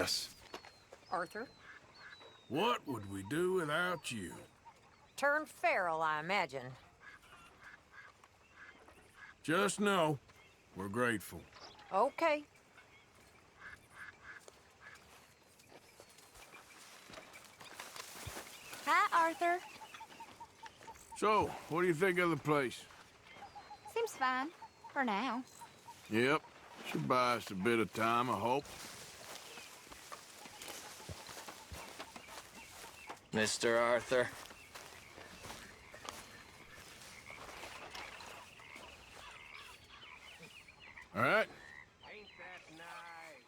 Yes. Arthur? What would we do without you? Turned feral, I imagine. Just know, we're grateful. Okay. Hi, Arthur. So, what do you think of the place? Seems fine. For now. Yep. Should buy us a bit of time, I hope. Mr. Arthur. All right? Ain't that nice?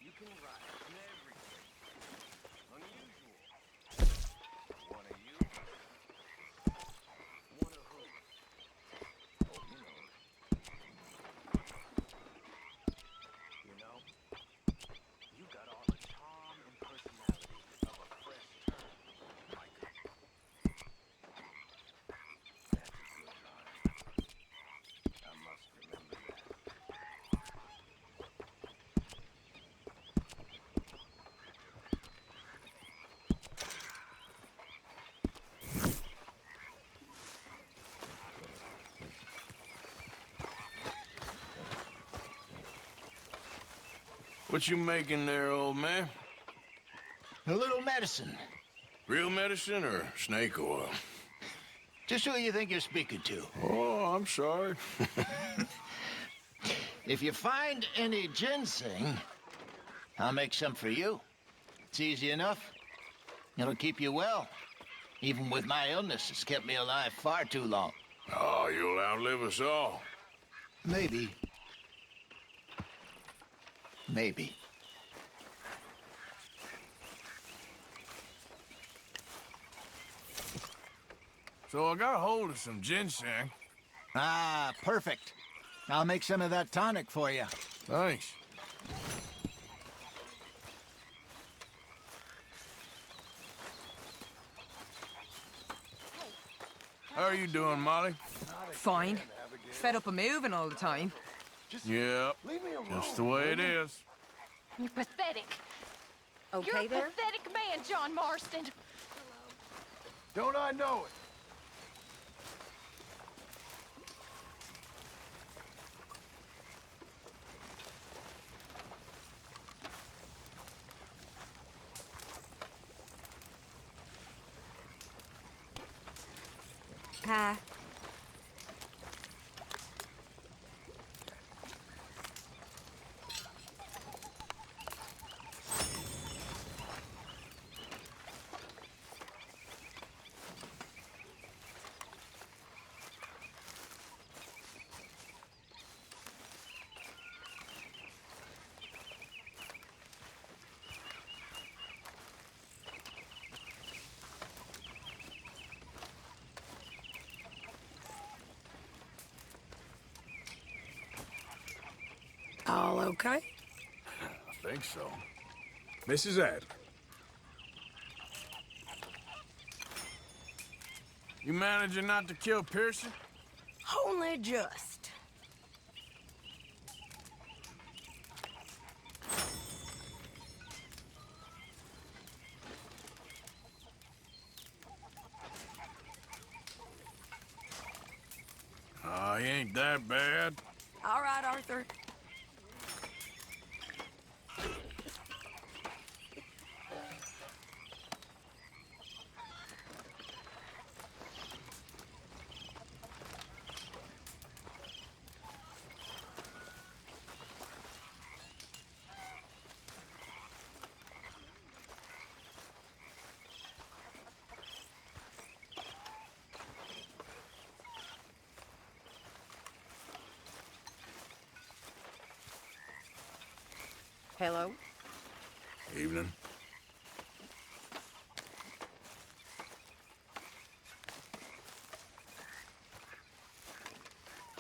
You can write and everything. Unusual. One of you? One of who? Oh, you know. You know? You got all the charm and personality of a fresh turn, Michael. That's a good line. I must remember that. What you making there, old man? A little medicine. Real medicine or snake oil? Just who you think you're speaking to. Oh, I'm sorry. If you find any ginseng, I'll make some for you. It's easy enough. It'll keep you well. Even with my illness, it's kept me alive far too long. Oh, you'll outlive us all. Maybe. Maybe. So I got a hold of some ginseng. Ah, perfect. I'll make some of that tonic for you. Thanks. How are you doing, Molly? Fine. Fed up of moving all the time. Yep. Just the way it is. You're pathetic. Okay You're a there? pathetic man, John Marston. Don't I know it? Hi. All okay? I think so. Mrs. Adler. You managing not to kill Pearson? Only just. Oh, he ain't that bad. All right, Arthur. Hello? Evening.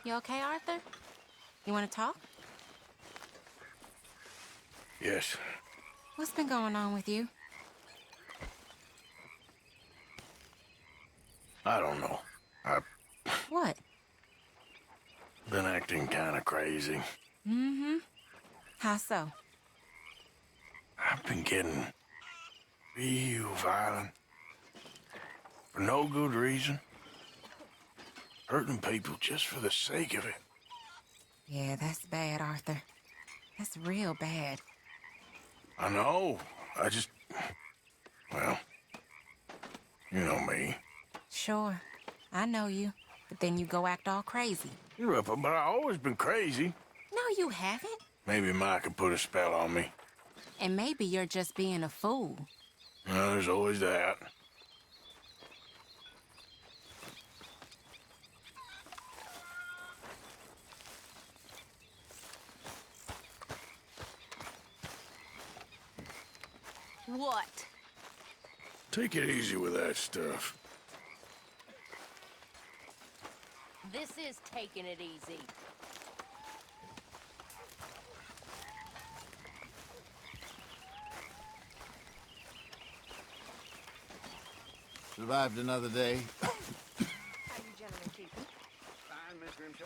You okay, Arthur? You want to talk? Yes. What's been going on with you? I don't know. I've What? been acting kind of crazy. Mm-hmm. How so? I've been getting real violent. For no good reason. Hurting people just for the sake of it. Yeah, that's bad, Arthur. That's real bad. I know. Well, you know me. Sure, I know you. But then you go act all crazy. You're up, but I've always been crazy. No, you haven't. Maybe Mike can put a spell on me. And maybe you're just being a fool. Well, there's always that. What? Take it easy with that stuff. This is taking it easy. Survived another day. How you gentlemen keeping? Fine, Miss Grimshaw.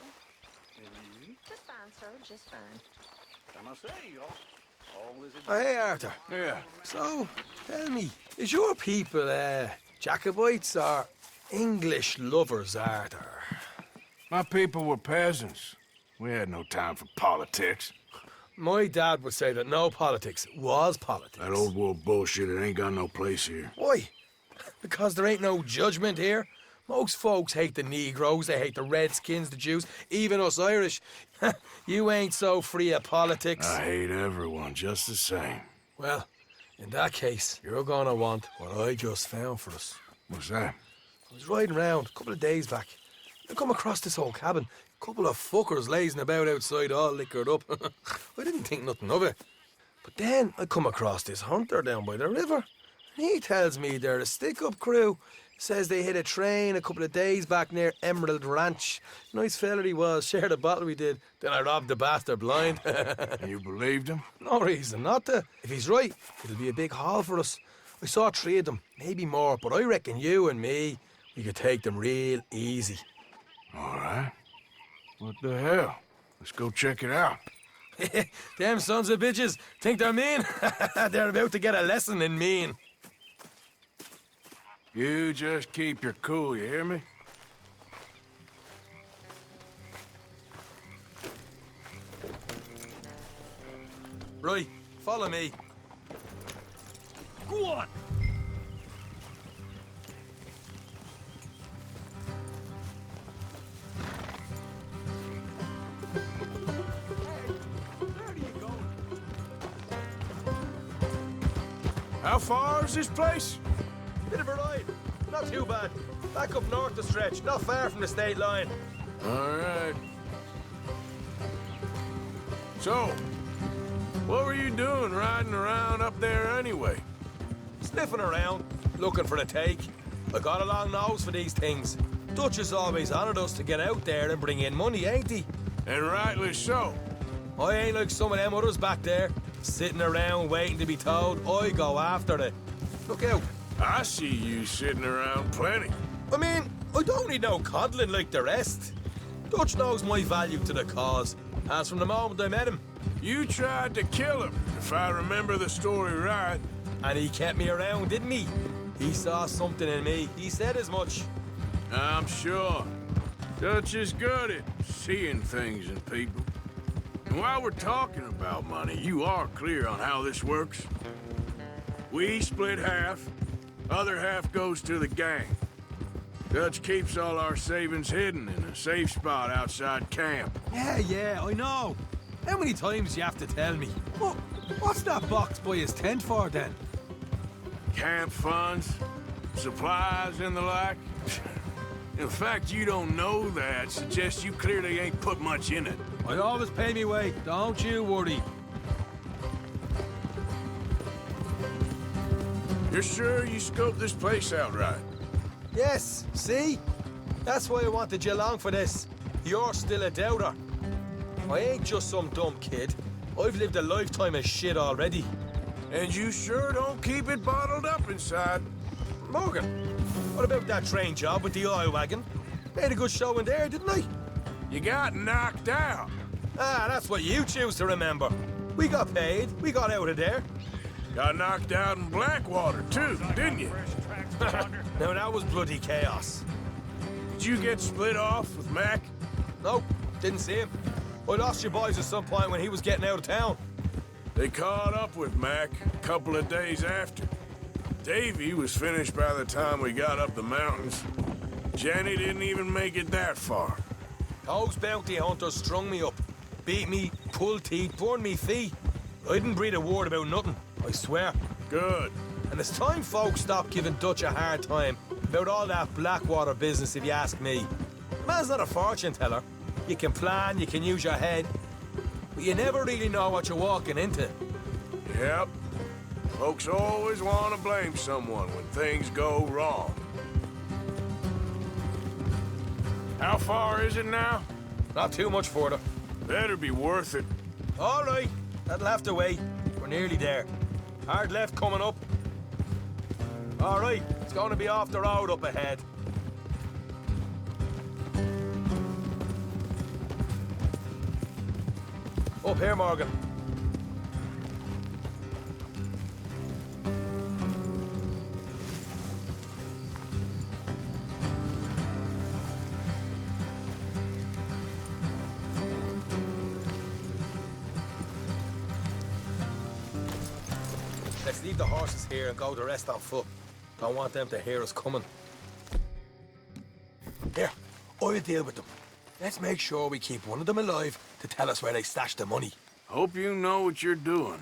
And you? Just fine, sir. Just fine. I must say, all is Oh, hey, Arthur. Yeah. So, tell me, is your people, Jacobites or English lovers, Arthur? My people were peasants. We had no time for politics. My dad would say that no politics was politics. That old world bullshit, it ain't got no place here. Why? Because there ain't no judgment here. Most folks hate the Negroes, they hate the Redskins, the Jews, even us Irish. You ain't so free of politics. I hate everyone just the same. Well, in that case, you're gonna want what I just found for us. What's that? I was riding around a couple of days back. I come across this old cabin. A couple of fuckers lazing about outside all liquored up. I didn't think nothing of it. But then I come across this hunter down by the river. And he tells me they're a stick-up crew. Says they hit a train a couple of days back near Emerald Ranch. Nice fella he was, shared a bottle we did. Then I robbed the bastard blind. You believed him? No reason not to. If he's right, it'll be a big haul for us. I saw 3 of them, maybe more, but I reckon you and me, we could take them real easy. All right. What the hell? Let's go check it out. Them sons of bitches think they're mean. They're about to get a lesson in mean. You just keep your cool, you hear me? Right, follow me. Go on. How far is this place? Bit of a ride. Not too bad. Back up north the stretch, not far from the state line. All right. So, what were you doing riding around up there anyway? Sniffing around, looking for a take. I got a long nose for these things. Dutch has always honoured us to get out there and bring in money, ain't he? And rightly so. I ain't like some of them others back there, sitting around waiting to be told. I go after it. Look out. I see you sitting around plenty. I mean, I don't need no coddling like the rest. Dutch knows my value to the cause, as from the moment I met him. You tried to kill him, if I remember the story right. And he kept me around, didn't he? He saw something in me. He said as much. I'm sure. Dutch is good at seeing things in people. And while we're talking about money, you are clear on how this works? We split half, other half goes to the gang. Dutch keeps all our savings hidden in a safe spot outside camp. Yeah, I know. How many times do you have to tell me? What's that box by his tent for, then? Camp funds, supplies, and the like. The fact you don't know that suggests you clearly ain't put much in it. I always pay me way, don't you worry. You're sure you scoped this place out right? Yes, see? That's why I wanted you along for this. You're still a doubter. I ain't just some dumb kid. I've lived a lifetime of shit already. And you sure don't keep it bottled up inside. Morgan, what about that train job with the oil wagon? Made a good show in there, didn't I? You got knocked out. Ah, that's what you choose to remember. We got paid. We got out of there. Got knocked out in Blackwater, too, didn't you? Now that was bloody chaos. Did you get split off with Mac? No, didn't see him. I lost your boys at some point when he was getting out of town. They caught up with Mac a couple of days after. Davy was finished by the time we got up the mountains. Jenny didn't even make it that far. Those bounty hunters strung me up. Beat me, pulled teeth, burned me feet. I didn't breathe a word about nothing, I swear. Good. And it's time folks stopped giving Dutch a hard time about all that Blackwater business, if you ask me. The man's not a fortune teller. You can plan, you can use your head, but you never really know what you're walking into. Yep. Folks always want to blame someone when things go wrong. How far is it now? Not too much further. Better be worth it. All right, that'll have to wait. We're nearly there. Hard left coming up. All right, it's going to be off the road up ahead. Up here, Morgan. Let's leave the horses here and go the rest on foot. Don't want them to hear us coming. Here, I'll deal with them. Let's make sure we keep one of them alive to tell us where they stashed the money. Hope you know what you're doing.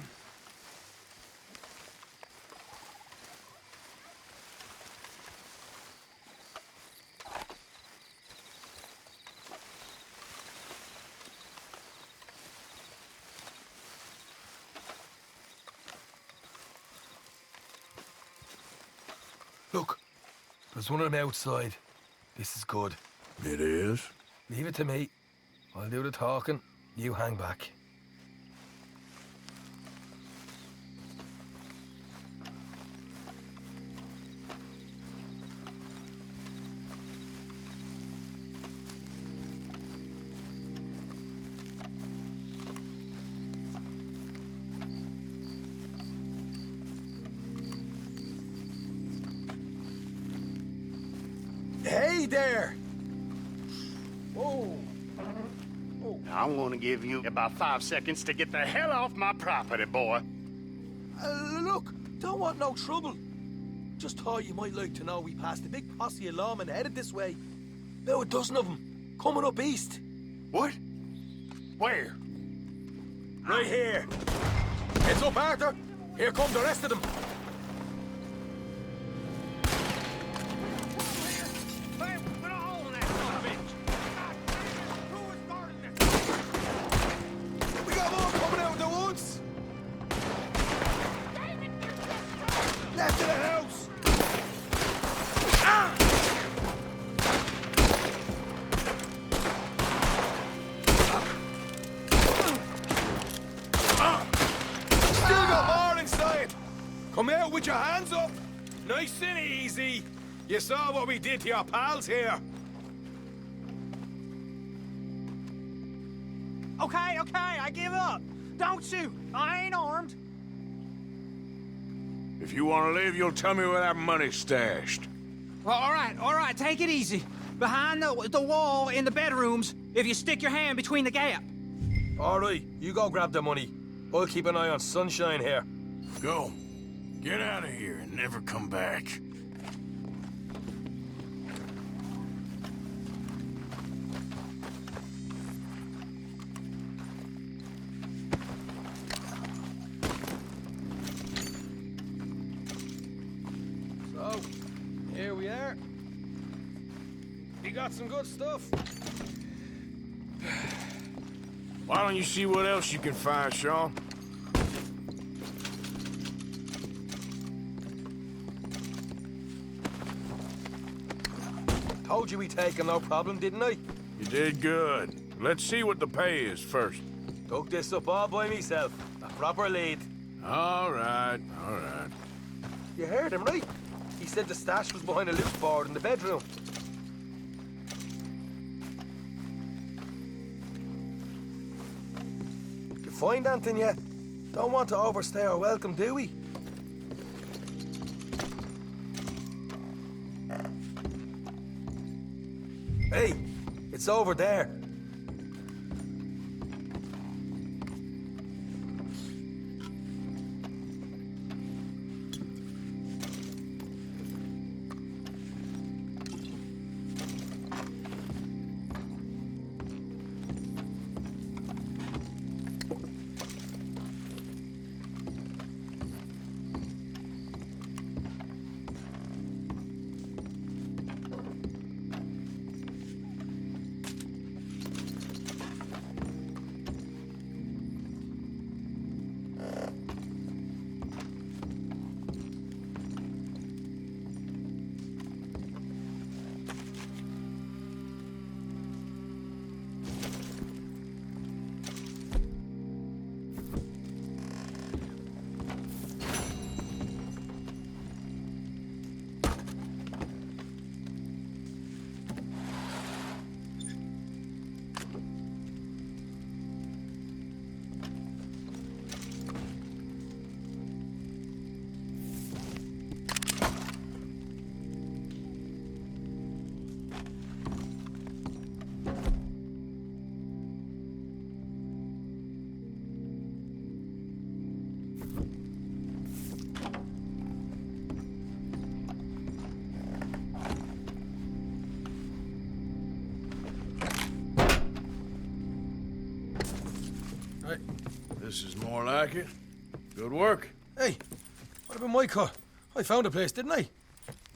Look, there's one of them outside. This is good. It is? Leave it to me. I'll do the talking. You hang back. Hey there! Whoa! I'm gonna give you about 5 seconds to get the hell off my property, boy. Look, don't want no trouble. Just thought you might like to know we passed a big posse of lawmen headed this way. About a dozen of them, coming up east. What? Where? Right here. Heads up, Arthur. Here come the rest of them. We got more coming out of the woods. Left of the house. Ah! Still got more inside. Come out with your hands up. Nice and easy. You saw what we did to your pals here. Okay, I give up. Don't shoot. I ain't armed. If you want to live, you'll tell me where that money's stashed. Well, all right, take it easy. Behind the wall in the bedrooms, if you stick your hand between the gap. All right, you go grab the money. I'll keep an eye on Sunshine here. Go. Get out of here and never come back. So, here we are. You got some good stuff. Why don't you see what else you can find, Sean? Told you we take no problem, didn't I? You did good. Let's see what the pay is first. Took this up all by myself. A proper lead. All right, all right. You heard him, right? He said the stash was behind a loose board in the bedroom. You find anything yet? Don't want to overstay our welcome, do we? Hey, it's over there. Hey, this is more like it. Good work. Hey, what about my car? I found a place, didn't I?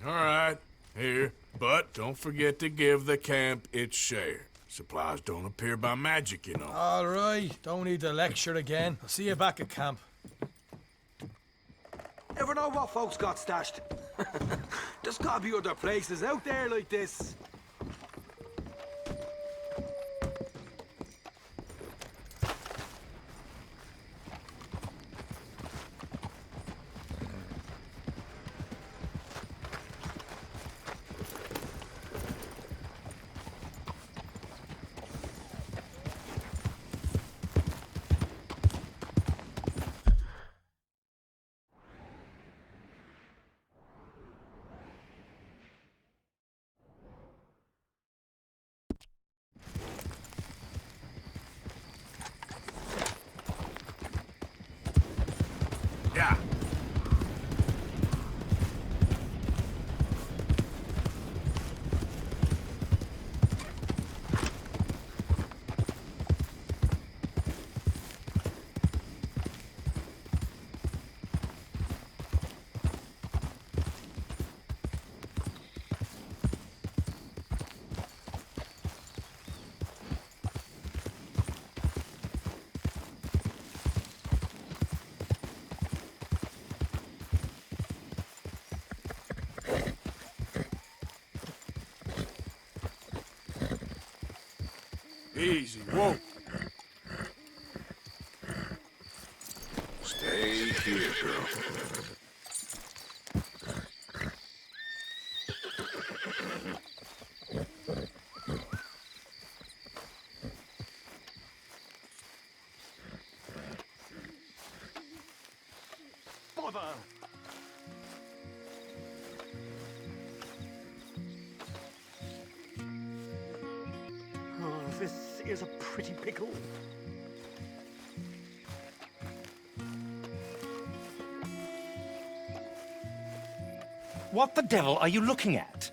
All right, here. But don't forget to give the camp its share. Supplies don't appear by magic, you know. All right, don't need the lecture again. I'll see you back at camp. Ever know what folks got stashed? There's gotta be other places out there like this. Yeah. Easy, whoa. Stay here, girl. Bother! Oh, this is a pretty pickle. What the devil are you looking at?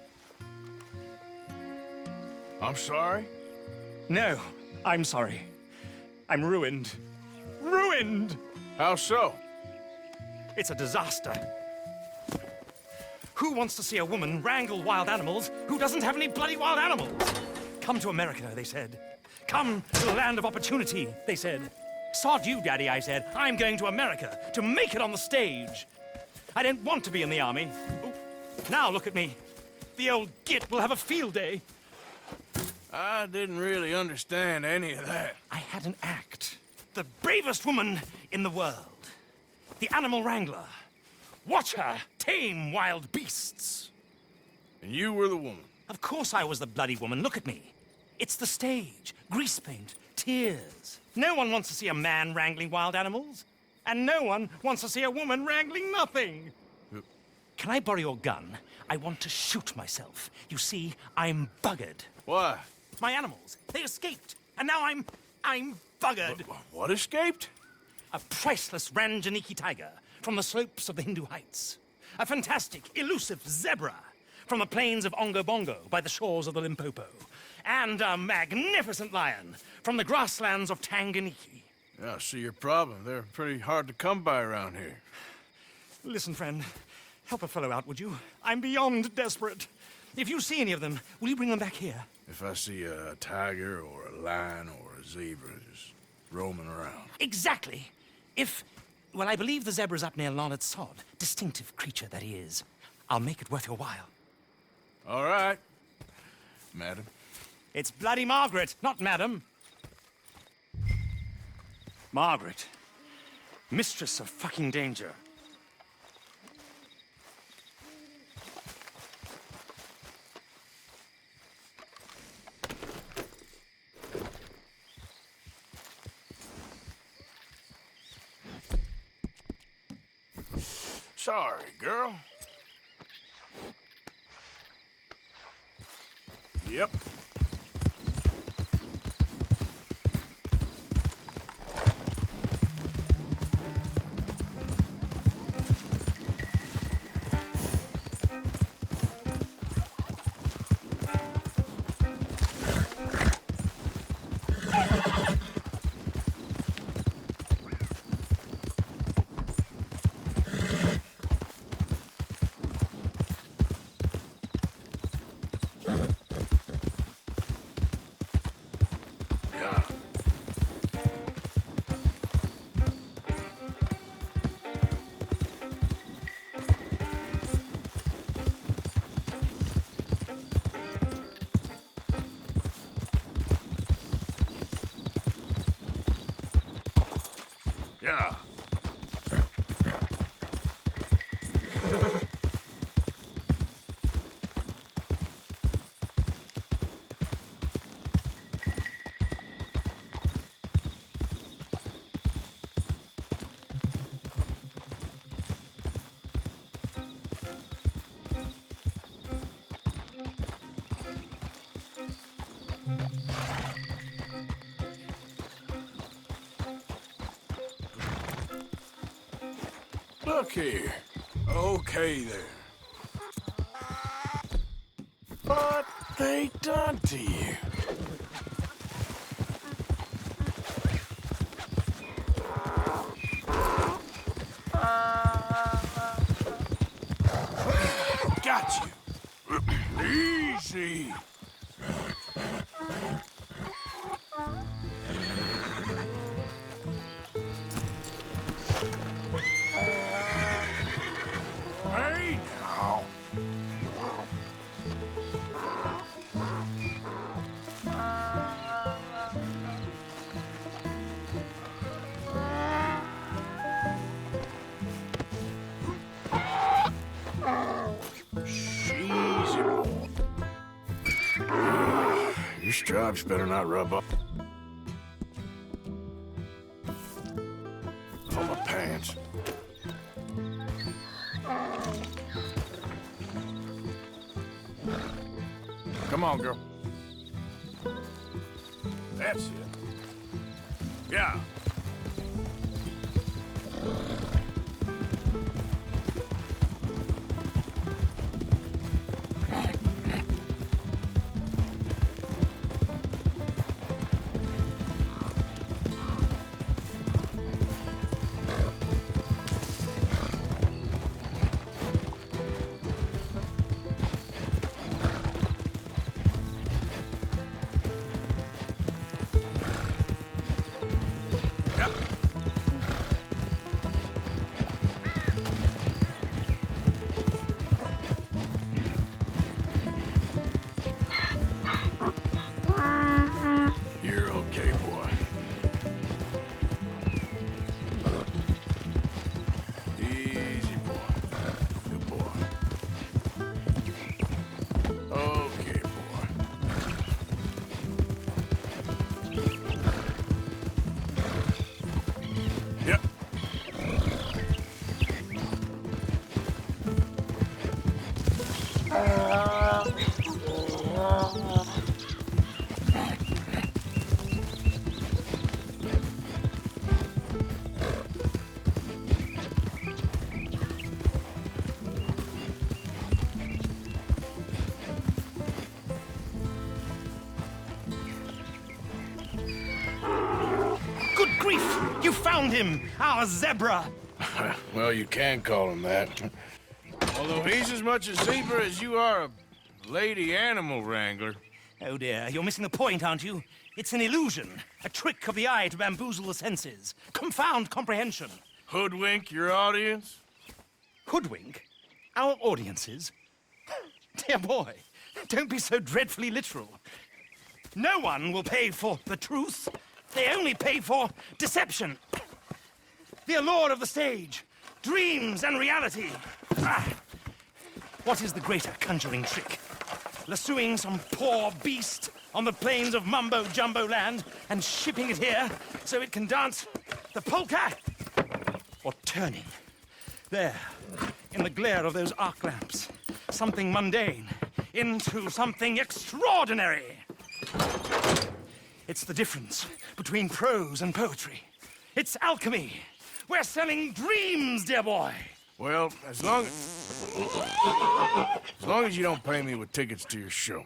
I'm sorry? No, I'm sorry. I'm ruined. Ruined! How so? It's a disaster. Who wants to see a woman wrangle wild animals who doesn't have any bloody wild animals? Come to America, they said. Come to the land of opportunity, they said. Sod you, Daddy, I said. I'm going to America to make it on the stage. I don't want to be in the army. Ooh, now look at me. The old git will have a field day. I didn't really understand any of that. I had an act. The bravest woman in the world. The animal wrangler. Watch her tame wild beasts. And you were the woman. Of course I was the bloody woman. Look at me. It's the stage. Grease paint. Tears. No one wants to see a man wrangling wild animals. And no one wants to see a woman wrangling nothing. Can I borrow your gun? I want to shoot myself. You see, I'm buggered. Why? My animals, they escaped. And now I'm buggered. What escaped? A priceless Ranjaniki tiger from the slopes of the Hindu Heights. A fantastic, elusive zebra from the plains of Ongo Bongo by the shores of the Limpopo. And a magnificent lion from the grasslands of Tanganyika. Yeah, I see your problem. They're pretty hard to come by around here. Listen, friend, help a fellow out, would you? I'm beyond desperate. If you see any of them, will you bring them back here? If I see a tiger or a lion or a zebra just roaming around. Exactly. Well, I believe the zebra's up near Larned Sod. Distinctive creature that he is. I'll make it worth your while. All right, madam. It's bloody Margaret, not madam. Margaret. Mistress of fucking danger. Sorry, girl. Yep. Yeah. Look here. Okay there. What they done to you? Got you. Easy. Hey now. Easy, boy. Your stripes better not rub up on my pants. Come on, girl. That's it. Yeah. grief! You found him, our zebra! Well, you can call him that. Although he's as much a zebra as you are a lady animal wrangler. Oh dear, you're missing the point, aren't you? It's an illusion, a trick of the eye to bamboozle the senses, confound comprehension. Hoodwink your audience? Hoodwink? Our audiences? Dear boy, don't be so dreadfully literal. No one will pay for the truth. They only pay for deception. The allure of the stage, dreams and reality. What is the greater conjuring trick? Lassoing some poor beast on the plains of mumbo-jumbo land and shipping it here so it can dance the polka? Or turning, there, in the glare of those arc lamps, something mundane into something extraordinary? It's the difference between prose and poetry. It's alchemy. We're selling dreams, dear boy. Well, as long as you don't pay me with tickets to your show.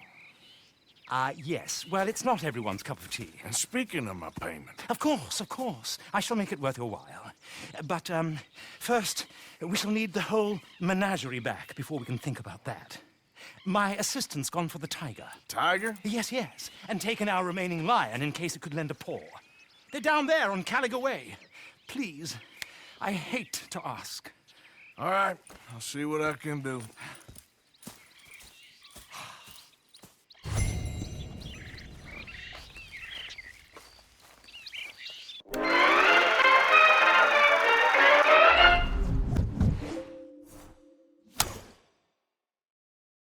Yes. Well, it's not everyone's cup of tea. And speaking of my payment... Of course. I shall make it worth your while. But, first, we shall need the whole menagerie back before we can think about that. My assistant's gone for the tiger. Tiger? Yes. And taken our remaining lion in case it could lend a paw. They're down there on Caliga Way. Please, I hate to ask. All right, I'll see what I can do.